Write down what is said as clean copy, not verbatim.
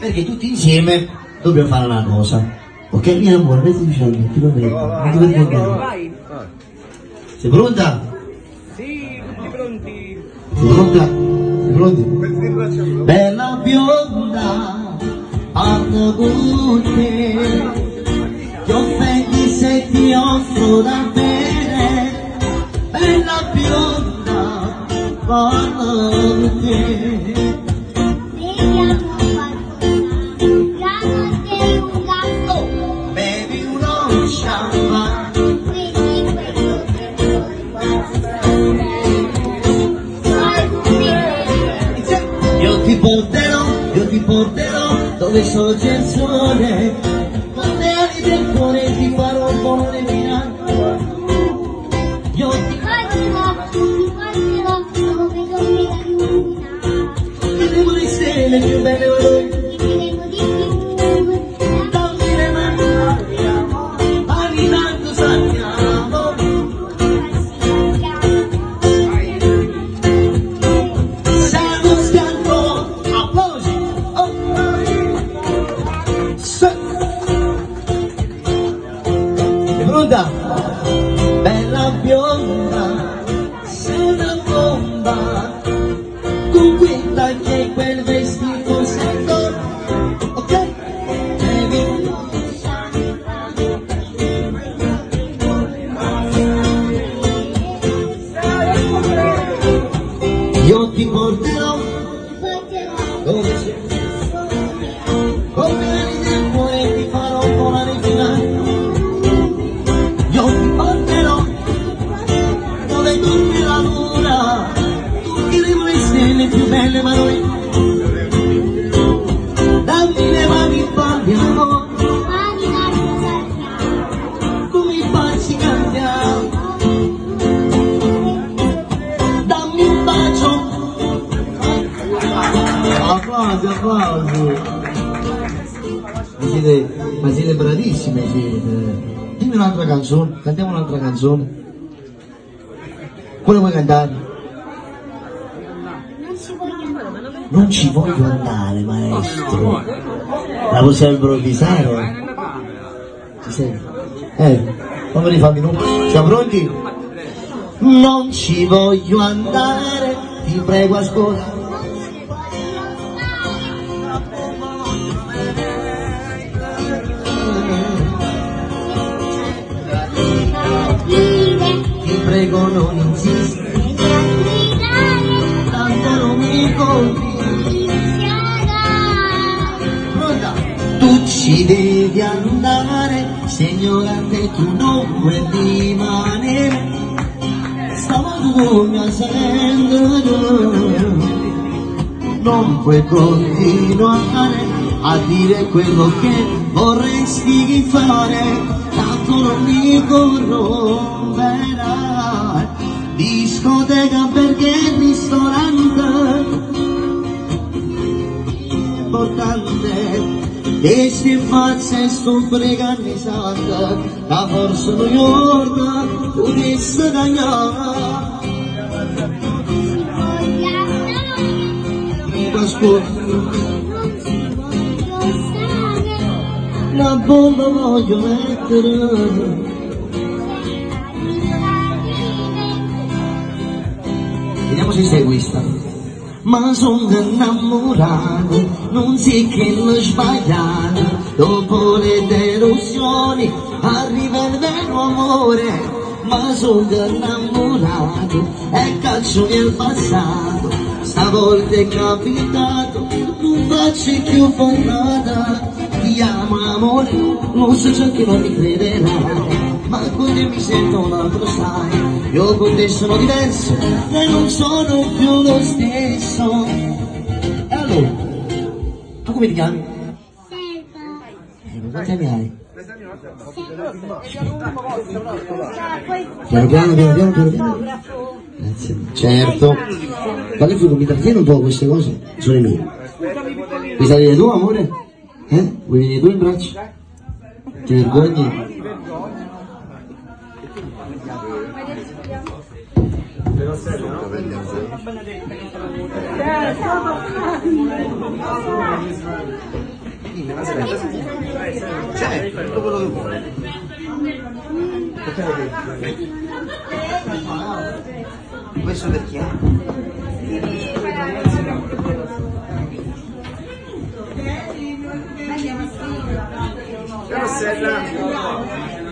perché tutti insieme dobbiamo fare una cosa. Ok, mia amore, metti vicino a me, ti prometto, non ti vergognare. Vai. Sei pronta? Sì, tutti pronti. Sei pronta? Sei pronti? Bella bionda, parlo con te, ti offendi se ti offro da bere. Bella bionda, parlo con te. Bevi uno champagne. Io ti porterò dove sorge il sole, con le ali del cuore ti farò un po' leminare. Io ti porterò dove dorme la luna. Vedremo le stelle più belle noi. Vedremo di più. Dammi le mani tanto sappiamo. Bella bionda, sei una bomba, con quella che quel vestito sei tu, ok? Io ti porterò dove c'è, come ali del cuore ti farò volare in finale. Io ti porterò dove dorme la luna, toccheremo le stelle più belle ma noi. Dammi le mani, parliamo, come i baci cantiamo. Dammi un bacio. Applausi, applausi. Ma siete bravissime, siete. Dimmi un'altra canzone, cantiamo un'altra canzone. Quale vuoi cantare? Non ci voglio andare, maestro. La possiamo improvvisare? Ci sei? Fammi rifare un minuto. Siamo pronti? Non ci voglio andare, ti prego ascolta. Ti prego non insistere, tanto non mi conviene. Pronta? Tu ci devi andare, signora, che tu non puoi rimanere. Stamattina salendo, non puoi continuare a dire quello che vorresti fare. Tanto non mi corromperai, discoteca perché ristorante importante, e si faccia sto pregando santa, la forza New York potesse cagnare. La bomba voglio mettere. Vediamo se sei questa. Ma sono innamorato, non si che l'ho sbagliato. Dopo le delusioni arriva il vero amore. Ma sono innamorato e caccio nel passato. Stavolta è capitato, non faccio più fornata. Ti amo amore, non so ciò che non mi crederai, ma con te mi sento un altro, sai. Io con te sono diverso e non sono più lo stesso. E allora, tu come ti chiami? Selva. Quanti anni hai? Piano piano, piano piano, piano piano. Grazie. Certo. Quando fu mi trattieni un po' queste cose? Sono le mie. Vuoi salire tu, amore? Vuoi venire tu in braccio? Ti vergogni? Però ma se cioè, tutto quello che vuoi. Questo per chi è? Andiamo a scrivere. Rossella.